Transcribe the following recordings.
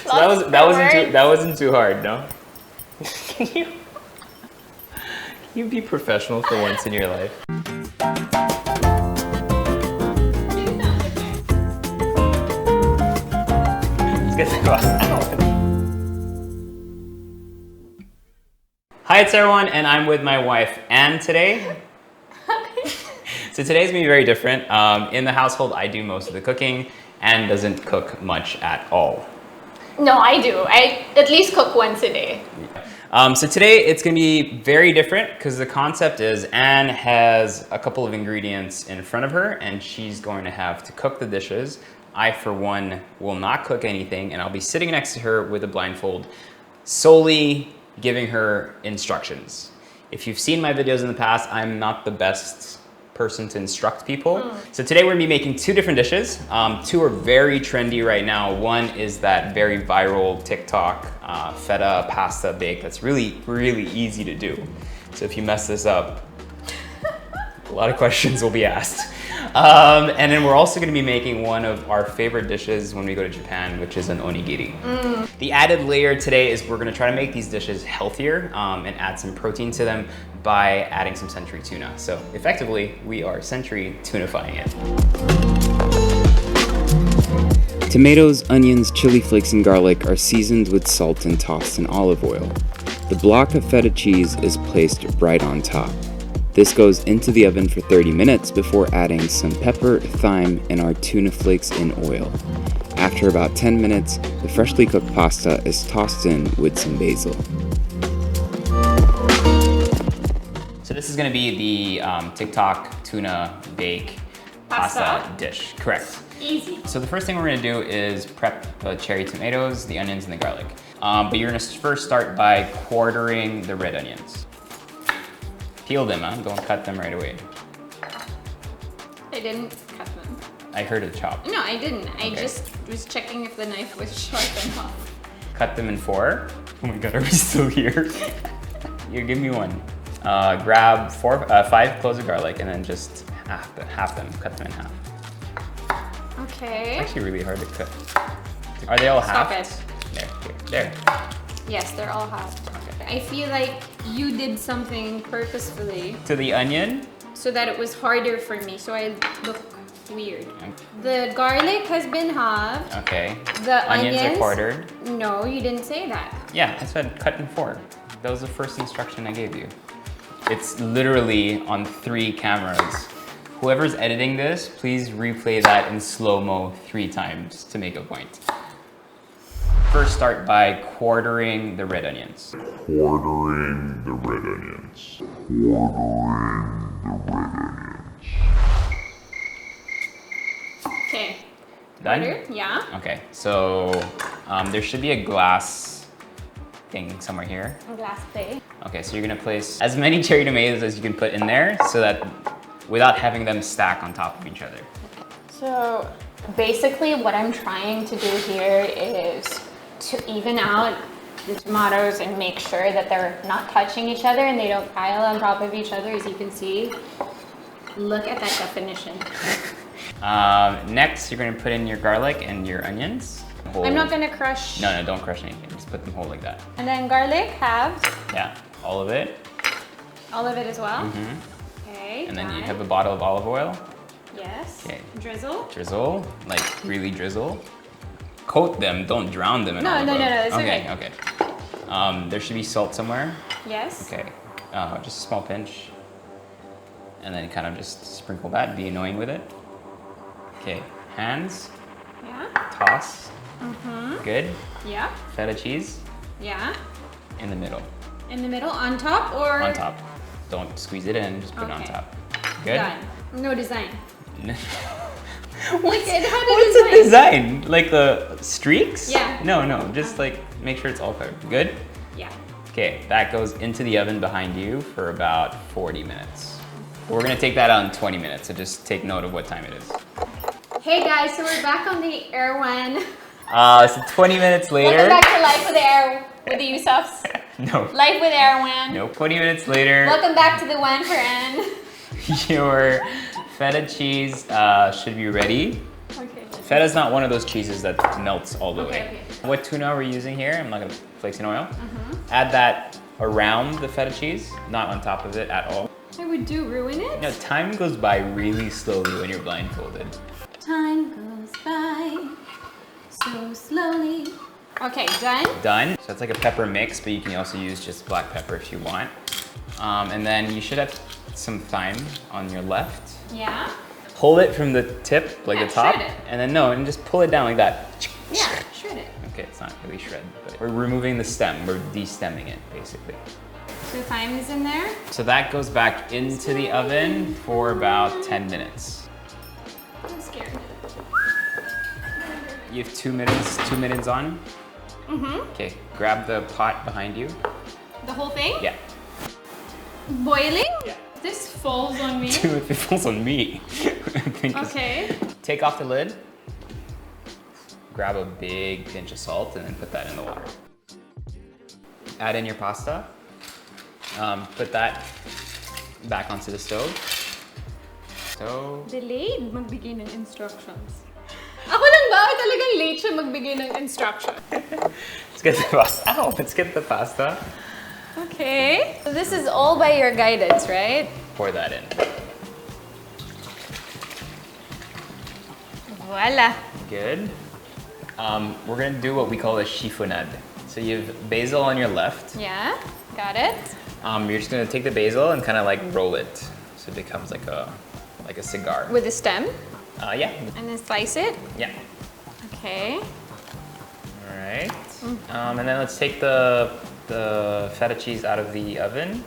So that wasn't too hard, no? Can you be professional for once in your life? Let's get the glass out. Hi, it's Erwan, and I'm with my wife Anne today. So today's gonna be very different. In the household, I do most of the cooking. Anne doesn't cook much at all. No, I do. I at least cook once a day. So today it's gonna be very different because the concept is Anne has a couple of ingredients in front of her and she's going to have to cook the dishes. I, for one, will not cook anything and I'll be sitting next to her with a blindfold, solely giving her instructions. If you've seen my videos in the past, I'm not the best person to instruct people. So today we're gonna be making two different dishes. Two are very trendy right now. One is that very viral TikTok feta pasta bake that's really, really easy to do. So if you mess this up, a lot of questions will be asked. And then we're also gonna be making one of our favorite dishes when we go to Japan, which is an onigiri. The added layer today is we're gonna try to make these dishes healthier and add some protein to them by adding some Century tuna. So effectively, we are Century tunifying it. Tomatoes, onions, chili flakes, and garlic are seasoned with salt and tossed in olive oil. The block of feta cheese is placed right on top. This goes into the oven for 30 minutes before adding some pepper, thyme, and our tuna flakes in oil. After about 10 minutes, the freshly cooked pasta is tossed in with some basil. So this is gonna be the TikTok tuna bake pasta dish, correct. Easy. So the first thing we're gonna do is prep the cherry tomatoes, the onions, and the garlic. But you're gonna first start by quartering the red onions. Peel them, huh? Don't cut them right away. I didn't cut them. I heard a chop. No, I didn't. Okay. I just was checking if the knife was sharp enough. Cut them in 4. Oh my God, are we still here? You give me one. Grab 5 cloves of garlic and then just half them, cut them in half. Okay. It's actually really hard to cut. Are they all half? Stop it. There. Yes, they're all half. I feel like you did something purposefully. To the onion? So that it was harder for me, so I look weird. The garlic has been halved. Okay. The onions are quartered. No, you didn't say that. Yeah, I said cut in 4. That was the first instruction I gave you. It's literally on 3 cameras. Whoever's editing this, please replay that in slow-mo 3 times to make a point. First start by quartering the red onions. Quartering the red onions. Quartering the red onions. Okay. Done? Quarter? Yeah. Okay, so there should be a glass thing somewhere here. A glass plate. Okay, so you're gonna place as many cherry tomatoes as you can put in there so that without having them stack on top of each other. So basically what I'm trying to do here is to even out the tomatoes and make sure that they're not touching each other and they don't pile on top of each other, as you can see. Look at that definition. Next, you're gonna put in your garlic and your onions. I'm not gonna crush. No, don't crush anything. Just put them whole like that. And then garlic, halves. Yeah, all of it. All of it as well? Okay. And then you have a bottle of olive oil. Yes. Okay. Drizzle. Drizzle, like really drizzle. Coat them, don't drown them in olive oil. No, it's okay. Okay. There should be salt somewhere. Yes. Okay, just a small pinch. And then kind of just sprinkle that, be annoying with it. Okay, hands, Yeah. toss. Good. Yeah. Feta cheese Yeah. in the middle. In the middle, on top or? On top. Don't squeeze it in, just put it on Okay. top. Good? Done. No design. What's a a design? Like the streaks? Yeah. No, just like make sure it's all covered. Good? Yeah. Okay, that goes into the oven behind you for about 40 minutes. We're gonna take that on 20 minutes, so just take note of what time it is. Hey guys, so we're back on the Erwan. So 20 minutes later. Welcome back to Life with the Heussaffs. No. Life with Erwan. No, 20 minutes later. Welcome back to the one for N. Your feta cheese should be ready. Okay. Feta's not one of those cheeses that melts all the way. Okay. What tuna are we using here? I'm not gonna flakes in oil. Add that around the feta cheese, not on top of it at all. I would ruin it. You know, time goes by really slowly when you're blindfolded. Time goes by so slowly. Okay, done? Done. So it's like a pepper mix, but you can also use just black pepper if you want. And then you should have some thyme on your left. Yeah. Hold it from the tip, like Yeah, the top, shred it. and then no, and just pull it down like that. Yeah, shred it. Okay, it's not really shred, but we're removing the stem. We're de-stemming it, basically. So thyme is in there. So that goes back into the oven for about 10 minutes. I'm scared. You have 2 minutes, 2 minutes on? Okay, grab the pot behind you. The whole thing? Yeah. Boiling? Yeah. This falls on me. Dude, it falls on me. I think Okay. take off the lid. Grab a big pinch of salt and then put that in the water. Add in your pasta. Put that back onto the stove. So, Delayed magbigay ng instructions. Ako lang ba? Talagang late siya magbigay ng instruction. let's get the pasta. Ow, let's get the pasta. Okay. So this is all by your guidance, right? Pour that in. Voila. Good. We're gonna do what we call a chiffonade. So you have basil on your left. Yeah, got it. You're just gonna take the basil and kind of like roll it, so it becomes like a cigar. With the stem. Yeah. And then slice it. Yeah. Okay. All right. And then let's take the feta cheese out of the oven.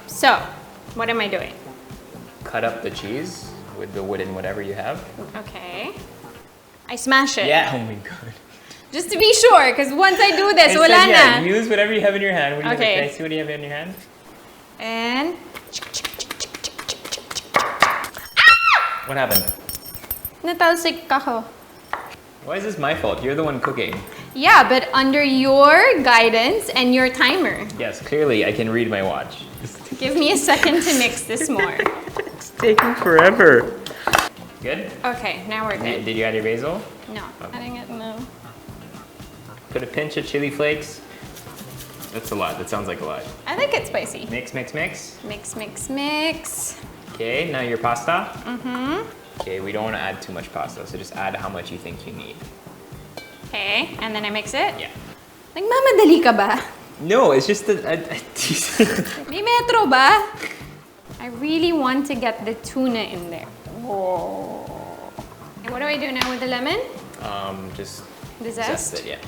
So, what am I doing? Cut up the cheese with the wooden whatever you have. Okay. I smash it. Yeah. Oh my god. Just to be sure, because once I do this, I wala said, yeah, na. use whatever you have in your hand. What do you Okay. have? Can I see what you have in your hand? And What happened? natalsik ako. Why is this my fault? You're the one cooking. Yeah, but under your guidance and your timer. Yes, clearly I can read my watch. Give me a second to mix this more. It's taking forever. Good? Okay, now we're good. Did you add your basil? No, adding it no. Put a pinch of chili flakes. That's a lot. That sounds like a lot. I think it's spicy. Mix, mix, mix. Mix, mix, mix. Okay, now your pasta. Okay, we don't want to add too much pasta, so just add how much you think you need. Okay, and then I mix it. Yeah. Nagmamadali ka ba? No, it's just that. May metro ba? I really want to get the tuna in there. Whoa. And what do I do now with the lemon? Just The zest? it, yeah.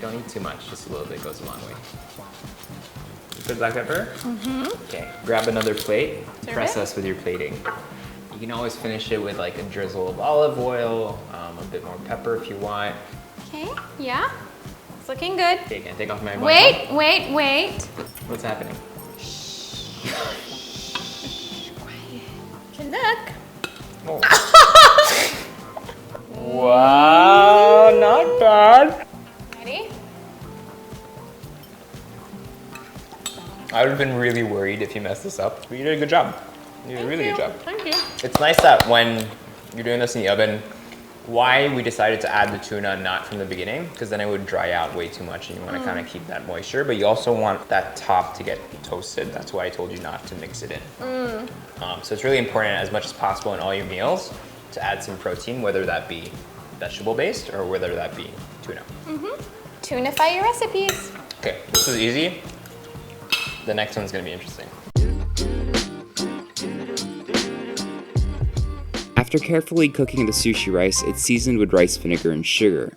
Don't need too much, just a little bit goes a long way. You put black pepper? Okay, grab another plate. Serve Press it? us with your plating. You can always finish it with like a drizzle of olive oil, a bit more pepper if you want. Okay, yeah. It's looking good. Okay, can I take off my Wait, wait, wait. What's happening? Good luck. Oh. Wow, not bad. Ready? I would have been really worried if you messed this up, but you did a good job. You did a really good job. Thank you. It's nice that when you're doing this in the oven, why we decided to add the tuna not from the beginning, because then it would dry out way too much and you want to kind of keep that moisture, but you also want that top to get toasted. That's why I told you not to mix it in. So it's really important as much as possible in all your meals to add some protein, whether that be vegetable based or whether that be tuna. Tunify your recipes. Okay, this is easy. The next one's gonna be interesting. After carefully cooking the sushi rice, it's seasoned with rice vinegar and sugar.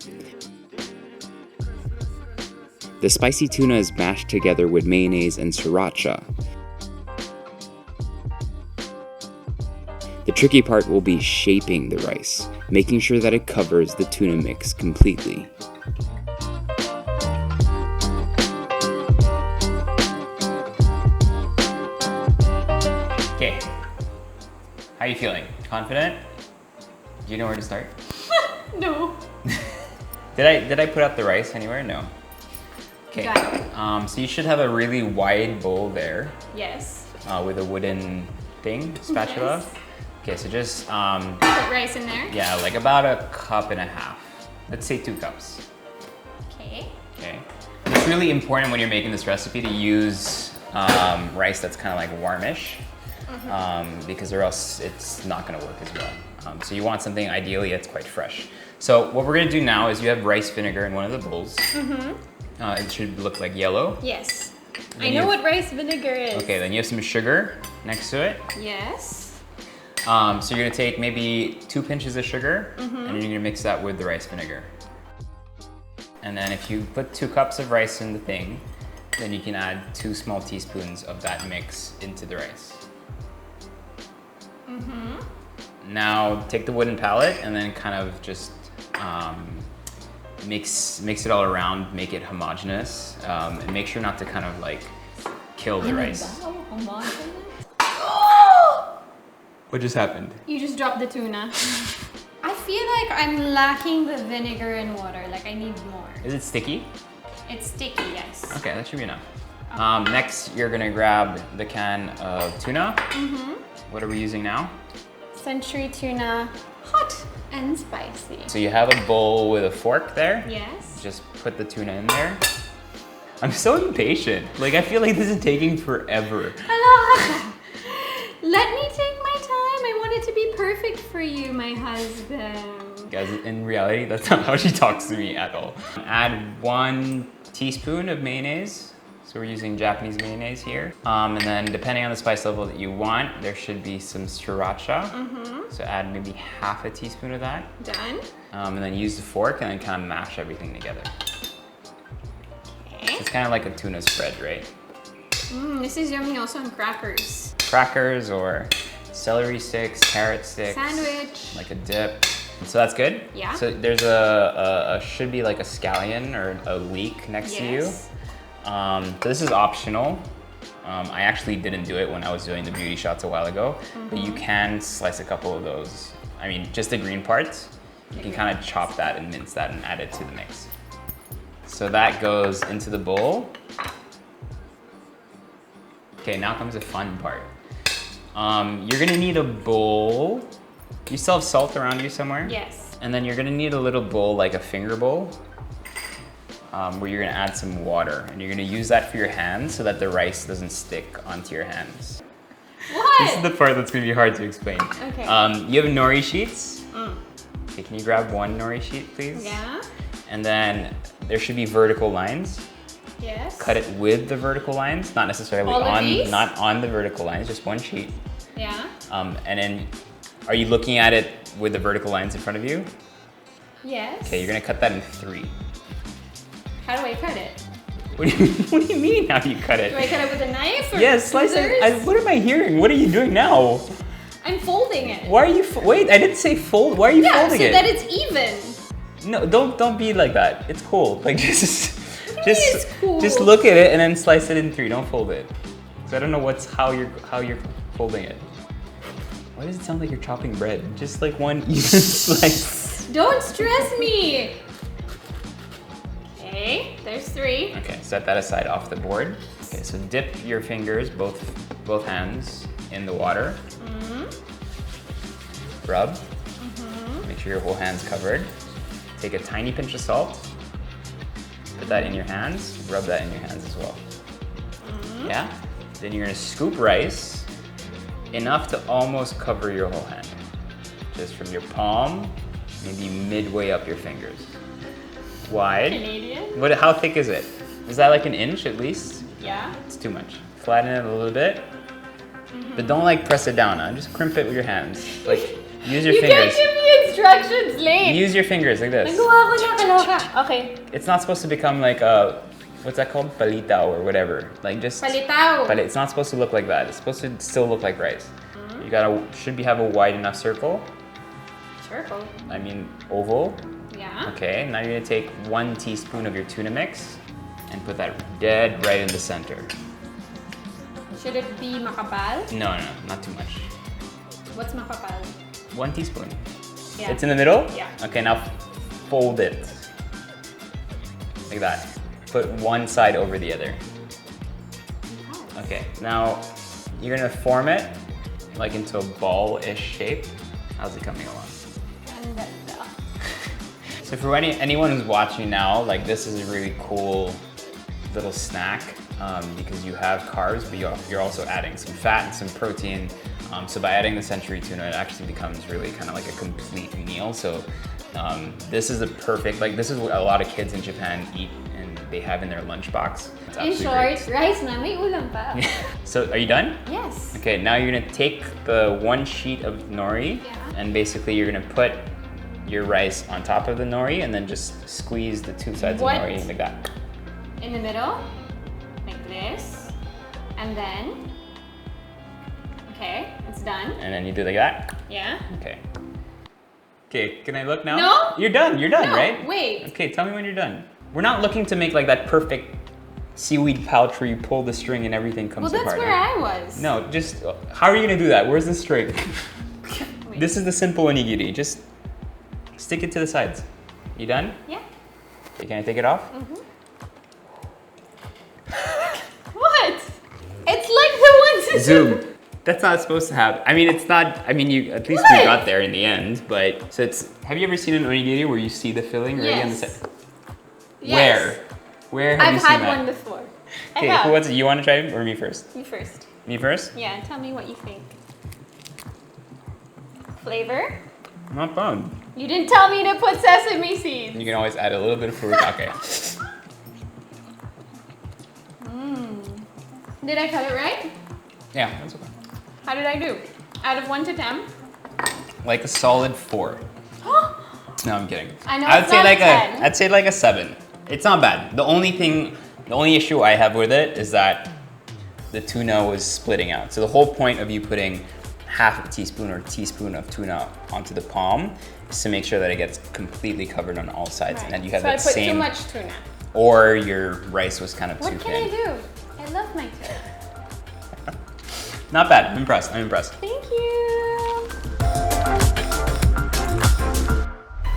The spicy tuna is mashed together with mayonnaise and sriracha. The tricky part will be shaping the rice, making sure that it covers the tuna mix completely. Okay, how are you feeling? Confident? Do you know where to start? No. Did I put out the rice anywhere? No. Okay. Got it. So you should have a really wide bowl there Yes. with a wooden thing, spatula. Yes. Okay, so just, Put rice in there. yeah, like about a cup and a half. Let's say 2 cups. Okay. Okay. It's really important when you're making this recipe to use rice that's kind of like warmish, because or else it's not gonna work as well. So you want something ideally that's quite fresh. So what we're gonna do now is you have rice vinegar in one of the bowls. It should look like yellow. Yes. I know what rice vinegar is. Okay, then you have some sugar next to it. Yes. So you're gonna take maybe 2 pinches of sugar, and you're gonna mix that with the rice vinegar. And then if you put 2 cups of rice in the thing, then you can add 2 small teaspoons of that mix into the rice. Now take the wooden pallet and then kind of just mix it all around, make it homogeneous, and make sure not to kind of like kill the rice. What just happened? You just dropped the tuna. I feel like I'm lacking the vinegar and water. Like I need more. Is it sticky? It's sticky, yes. Okay, that should be enough. Next, you're gonna grab the can of tuna. What are we using now? Century tuna, hot and spicy. So you have a bowl with a fork there. Yes. Just put the tuna in there. I'm so impatient. Like I feel like this is taking forever. Let me take my time. I want it to be perfect for you, my husband. Guys, in reality, that's not how she talks to me at all. Add 1 teaspoon of mayonnaise. So we're using Japanese mayonnaise here. And then depending on the spice level that you want, there should be some sriracha. So add maybe half a teaspoon of that. Done. And then use the fork and then kind of mash everything together. Okay. It's kind of like a tuna spread, right? This is yummy also on crackers. Crackers or celery sticks, carrot sticks. Sandwich. Like a dip. So that's good? Yeah. So there's a should be like a scallion or a leek next to you. So this is optional. I actually didn't do it when I was doing the beauty shots a while ago, but you can slice a couple of those. I mean, just the green parts. You can kind of chop that and mince that and add it to the mix. So that goes into the bowl. Okay, now comes the fun part. You're gonna need a bowl. You still have salt around you somewhere? Yes. And then you're gonna need a little bowl, like a finger bowl, where you're gonna add some water. And you're gonna use that for your hands so that the rice doesn't stick onto your hands. What? This is the part that's gonna be hard to explain. Okay. You have nori sheets. Okay, can you grab 1 nori sheet, please? Yeah. And then there should be vertical lines. Yes. Cut it with the vertical lines, not necessarily All of on, these? not on the vertical lines, just 1 sheet. Yeah. And then, are you looking at it with the vertical lines in front of you? Yes. Okay, you're gonna cut that in 3. How do I cut it? What do you mean, how do you cut it? Do I cut it with a knife or Yes, slice it. scissors? What am I hearing? What are you doing now? I'm folding it. Why are you, wait, I didn't say fold. Why are you folding so it? that it's even. No, don't be like that. It's cool. Like just it's cool? just look at it and then slice it in 3. Don't fold it. So I don't know how you're folding it. Why does it sound like you're chopping bread? Just like 1 even slice. Don't stress me. Okay, there's 3. Okay, set that aside off the board. Okay, so dip your fingers, both hands, in the water. Rub. Make sure your whole hand's covered. Take a tiny pinch of salt. Put that in your hands. Rub that in your hands as well. Yeah? Then you're gonna scoop rice enough to almost cover your whole hand. Just from your palm, maybe midway up your fingers. Wide. Canadian? How thick is it? Is that like an inch at least? Yeah. It's too much. Flatten it a little bit. But don't like press it down, huh? Just crimp it with your hands. Like, use your You fingers. can't give me instructions, Lane. Use your fingers like this. Nagawa ko na, kaloka. Okay. It's not supposed to become like a, what's that called? Palitaw or whatever. Like just. Palitaw. But it's not supposed to look like that. It's supposed to still look like rice. You have a wide enough circle. Circle. I mean oval. Yeah. Okay, now you're gonna take 1 teaspoon of your tuna mix and put that dead right in the center. Should it be makapal? No, not too much. What's makapal? 1 teaspoon. Yeah. It's in the middle? Yeah. Okay, now fold it. Like that. Put one side over the other. Okay, now you're gonna form it like into a ball-ish shape. How's it coming along? So for anyone who's watching now, like this is a really cool little snack because you have carbs, but you're also adding some fat and some protein. So by adding the Century Tuna, it actually becomes really kind of like a complete meal. So this is a perfect, like this is what a lot of kids in Japan eat and they have in their lunchbox. In short, rice na may ulam pa. So are you done? Yes. Okay, now you're gonna take the one sheet of nori and basically you're gonna put your rice on top of the nori and then just squeeze the two sides of nori like that. In the middle, like this, and then, okay, it's done. And then you do like that? Yeah. Okay. Okay, can I look now? No. You're done, No, right? Wait. Okay, tell me when you're done. We're not looking to make like that perfect seaweed pouch where you pull the string and everything comes apart. Well, that's where I was. No, just, how are you gonna do that? Where's the string? This is the simple onigiri. Just stick it to the sides. You done? Yeah. Okay, can I take it off? Mm-hmm. What? It's like the ones. Zoom. That's not supposed to happen. I mean, it's not, I mean, you at least What? we got there in the end, but, so it's, have you ever seen an onigiri where you see the filling already on the side? Yes. Where have you I've seen had that? one before. Okay, who wants it? You want to try it or me first? You first. Me first? Yeah, tell me what you think. Flavor? Not bad. You didn't tell me to put sesame seeds. You can always add a little bit of furikake. Did I cut it right? Yeah, that's okay. How did I do? Out of 1 to 10? Like a solid 4. No, I'm kidding. I know I'd it's say not like 10. I'd say like a 7. It's not bad. The only issue I have with it is that the tuna was splitting out. So the whole point of you putting half a teaspoon or teaspoon of tuna onto the palm is to make sure that it gets completely covered on all sides, and then you have so that I put same. too much tuna. Or your rice was kind of too What can thin. I do? I love my kid. Not bad. I'm impressed. I'm impressed. Thank you.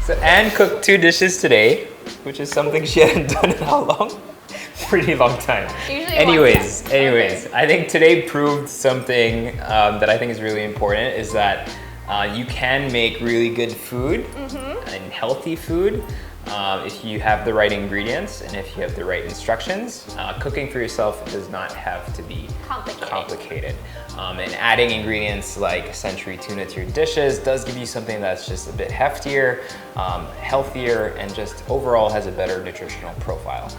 So Anne cooked 2 dishes today, which is something she hadn't done in how long? Pretty long time. Usually Anyways, one time. Okay. I think today proved something that I think is really important is that you can make really good food and healthy food if you have the right ingredients and if you have the right instructions. Cooking for yourself does not have to be complicated. And adding ingredients like Century Tuna to your dishes does give you something that's just a bit heftier, healthier, and just overall has a better nutritional profile.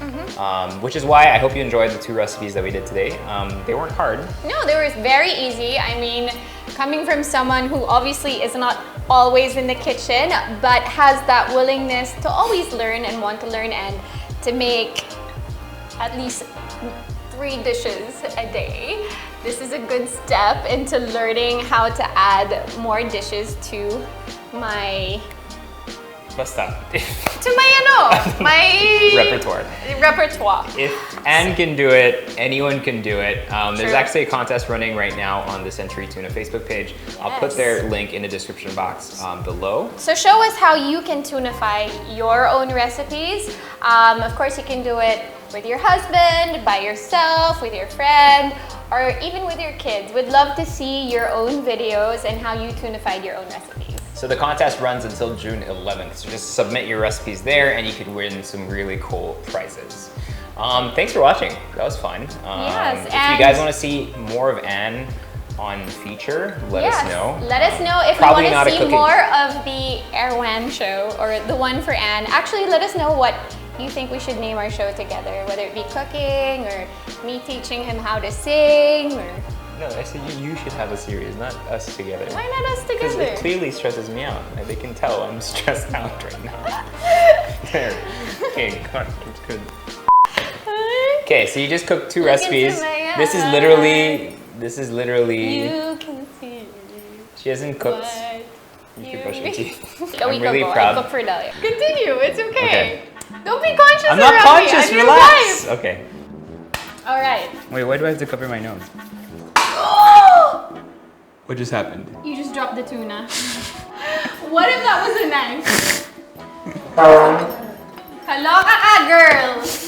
Which is why I hope you enjoyed the 2 recipes that we did today. They weren't hard. No, they were very easy. I mean, coming from someone who obviously is not always in the kitchen, but has that willingness to always learn and want to learn and to make at least 3 dishes a day. This is a good step into learning how to add more dishes to my Basta. my Repertoire. If Anne can do it, anyone can do it. There's actually a contest running right now on the Century Tuna Facebook page. I'll put their link in the description box below. So show us how you can tunify your own recipes. Of course, you can do it with your husband, by yourself, with your friend, or even with your kids. We'd love to see your own videos and how you tunified your own recipes. So the contest runs until June 11th. So just submit your recipes there and you could win some really cool prizes. Thanks for watching. That was fun. Yes, if you guys want to see more of Anne on feature, let us know. Let us know if Probably you want not to a see cooking. more of the Erwan show or the one for Anne. Actually, let us know what you think we should name our show together, whether it be cooking or me teaching him how to sing or... No, I said you should have a series, not us together. Why not us Because together? it clearly stresses me out. Like, they can tell I'm stressed out right now. There. Okay, God, it's good. Okay, so you just cooked 2 recipes. This is literally. You can see. She hasn't cooked. what You can brush your teeth. A I'm week really ago, proud. I cooked for Delia. Continue, it's okay. Okay. Don't be conscious I'm not around conscious. me. I'm Relax. your wife. Okay. All right. Wait, why do I have to cover my nose? What just happened? You just dropped the tuna. What if that was a knife? Hello, girl.